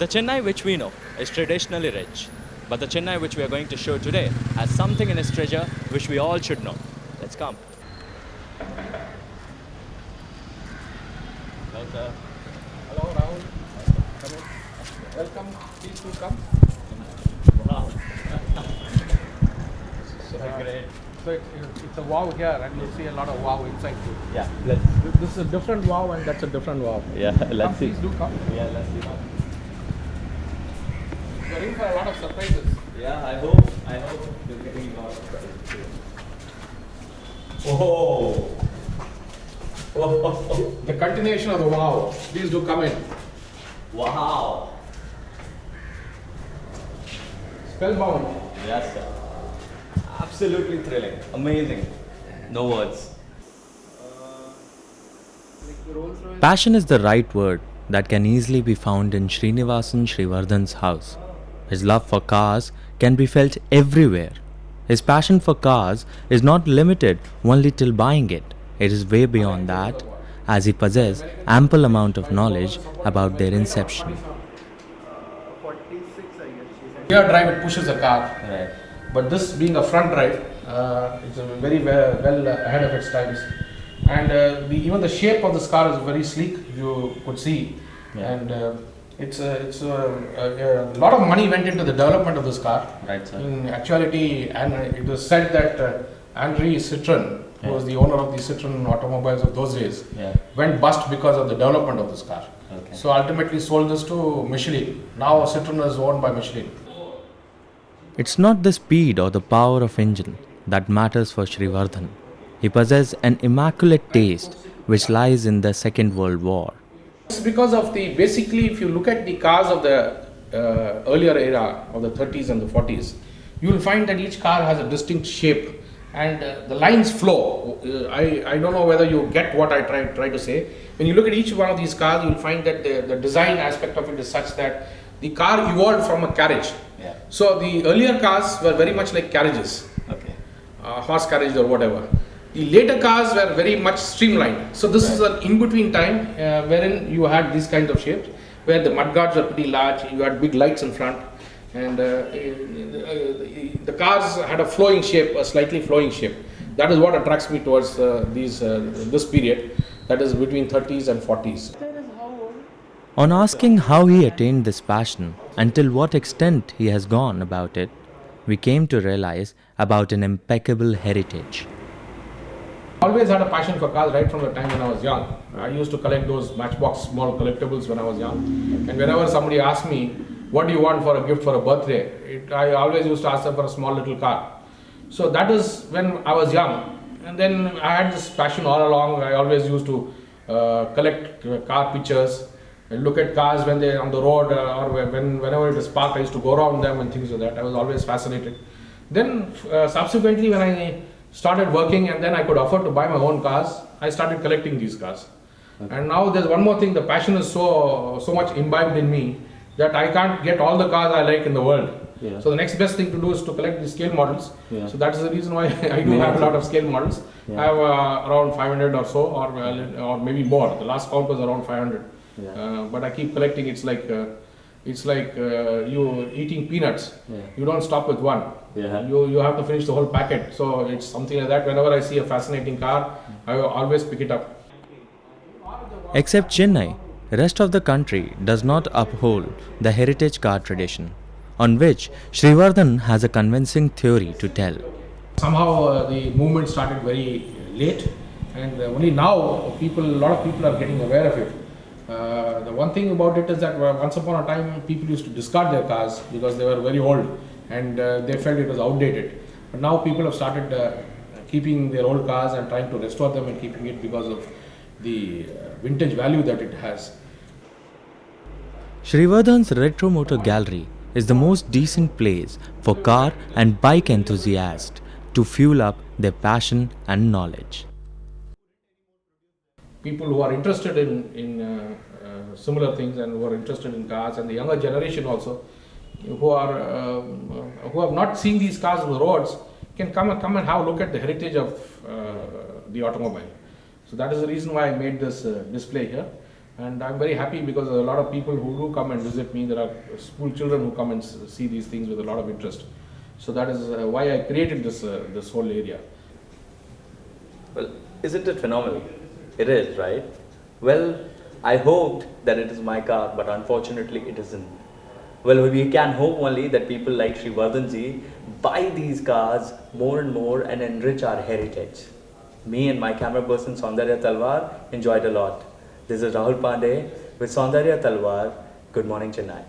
The Chennai which we know is traditionally rich, but the Chennai which we are going to show today has something in its treasure which we all should know. Let's come. Hello, sir. Hello, Rahul. Come in. Welcome. Please do come. Wow. So, Great. so it's a wow here, and you see a lot of wow inside too. Yeah, let's. This is a different wow, and that's a different wow. Yeah, Come, let's see. please do come. Yeah, let's see. You're in for a lot of surprises. Yeah, I hope you're getting a lot of surprises. Oh. Oh. The continuation of the wow. Please do come in. Wow. Spellbound. Yes, sir. Absolutely thrilling. Amazing. No words. Passion is the right word that can easily be found in Srinivasan Sreevardhan's house. His love for cars can be felt everywhere. His passion for cars is not limited only till buying it. It is way beyond that, as he possesses ample amount of knowledge about their inception. Rear drive, it pushes a car. Right. But this being a front drive, it's a very well ahead of its times. And even the shape of this car is very sleek, you could see. Yeah. And it's a lot of money went into the development of this car. Right, sir. In actuality, and it was said that Henri Citroën, who was the owner of the Citroën automobiles of those days, went bust because of the development of this car. Okay. So ultimately sold this to Michelin. Now Citroën is owned by Michelin. It's not the speed or the power of engine that matters for Sreevardhan. He possesses an immaculate taste which lies in the Second World War. It's because of basically if you look at the cars of the earlier era of the 30s and the 40s, you will find that each car has a distinct shape and the lines flow. I don't know whether you get what I try to say. When you look at each one of these cars, you will find that the design aspect of it is such that the car evolved from a carriage. Yeah. So the earlier cars were very much like carriages, Okay. horse carriage or whatever. The later cars were very much streamlined. So this is an in-between time wherein you had these kinds of shapes, where the mudguards were pretty large, you had big lights in front, and the cars had a flowing shape, a slightly flowing shape. That is what attracts me towards this period, that is between 30s and 40s. On asking how he attained this passion and till what extent he has gone about it, we came to realize about an impeccable heritage. I always had a passion for cars right from the time when I was young. I used to collect those Matchbox small collectibles when I was young. And whenever somebody asked me, what do you want for a gift for a birthday? I always used to ask them for a small little car. So that is when I was young. And then I had this passion all along. I always used to collect car pictures, and look at cars when they're on the road or whenever it is parked. I used to go around them and things like that. I was always fascinated. Then subsequently when I started working and then I could afford to buy my own cars, I started collecting these cars. Okay. And now there's one more thing, the passion is so much imbibed in me that I can't get all the cars I like in the world. Yeah. So the next best thing to do is to collect the scale models. Yeah. So that's the reason why I do have a lot of scale models. Yeah. I have around 500 or so, or maybe more. The last count was around 500. Yeah. But I keep collecting. It's like you eating peanuts. Yeah. You don't stop with one. Yeah. You have to finish the whole packet. So it's something like that. Whenever I see a fascinating car, I always pick it up. Except Chennai, the rest of the country does not uphold the heritage car tradition, on which Sreevardhan has a convincing theory to tell. Somehow the movement started very late, and only now a lot of people are getting aware of it. The one thing about it is that once upon a time people used to discard their cars because they were very old and they felt it was outdated. But now people have started keeping their old cars and trying to restore them and keeping it because of the vintage value that it has. Sreevardhan's Retro Motor Gallery is the most decent place for car and bike enthusiasts to fuel up their passion and knowledge. People who are interested in similar things and who are interested in cars, and the younger generation also, who have not seen these cars on the roads, can come and have a look at the heritage of the automobile. So that is the reason why I made this display here. And I'm very happy because there are a lot of people who do come and visit me. There are school children who come and see these things with a lot of interest. So that is why I created this whole area. Well, isn't it phenomenal? It is, right? Well, I hoped that it is my car, but unfortunately it isn't. Well, we can hope only that people like Srivardhanji buy these cars more and more and enrich our heritage. Me and my camera person Saundarya Talwar enjoyed a lot. This is Rahul Pandey with Saundarya Talwar. Good morning, Chennai.